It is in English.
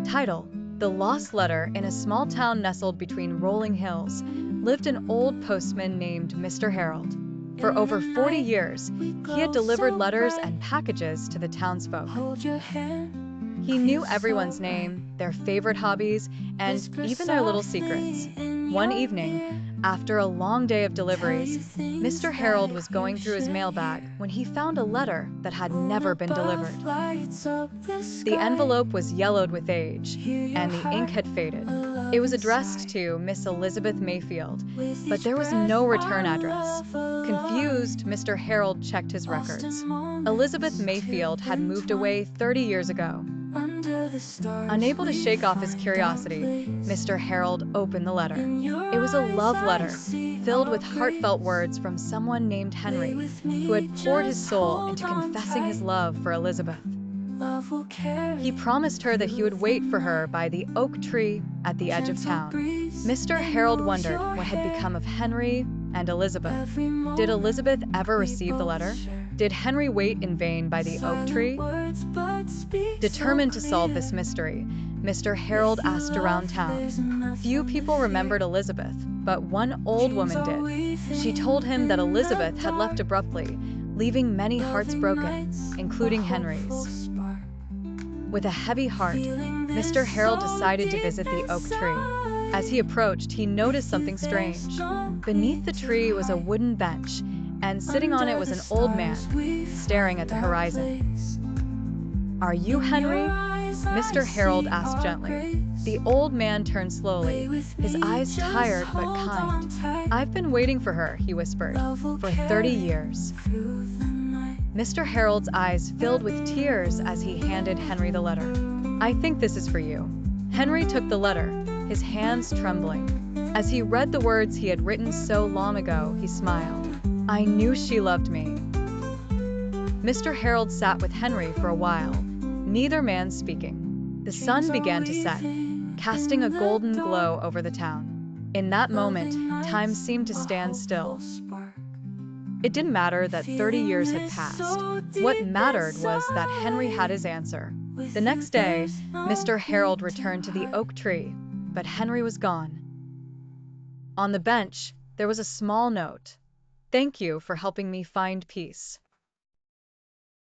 Title: The Lost Letter. In a small town nestled between rolling hills, lived an old postman named Mr. Harold. For over 40 years, he had delivered letters and packages to the townsfolk. He knew everyone's name, their favorite hobbies, and even their little secrets. One evening, after a long day of deliveries, Mr. Harold was going through his mailbag when he found a letter that had never been delivered. The envelope was yellowed with age, and the ink had faded. It was addressed to Miss Elizabeth Mayfield, but there was no return address. Confused, Mr. Harold checked his records. Elizabeth Mayfield had moved away 30 years ago. Unable to shake off his curiosity, Mr. Harold opened the letter. It was a love letter, filled with heartfelt words from someone named Henry, who had poured his soul into confessing his love for Elizabeth. He promised her that he would wait for her by the oak tree at the edge of town. Mr. Harold wondered what had become of Henry and Elizabeth. Did Elizabeth ever receive the letter? Did Henry wait in vain by the oak tree? Determined to solve this mystery, Mr. Harold asked around town. Few people remembered Elizabeth, but one old woman did. She told him that Elizabeth had left abruptly, leaving many hearts broken, including Henry's. With a heavy heart, Mr. Harold decided to visit the oak tree. As he approached, he noticed something strange. Beneath the tree was a wooden bench, and sitting on it was an old man, staring at the horizon. "Are you Henry?" Mr. Harold asked gently. The old man turned slowly, his eyes tired but kind. "I've been waiting for her," he whispered, "for 30 years." Mr. Harold's eyes filled with tears as he handed Henry the letter. "I think this is for you." Henry took the letter, his hands trembling. As he read the words he had written so long ago, he smiled. "I knew she loved me." Mr. Harold sat with Henry for a while, neither man speaking. The sun began to set, casting a golden glow over the town. In that moment, time seemed to stand still. It didn't matter that 30 years had passed. What mattered was that Henry had his answer. The next day, Mr. Harold returned to the oak tree, but Henry was gone. On the bench, there was a small note. "Thank you for helping me find peace."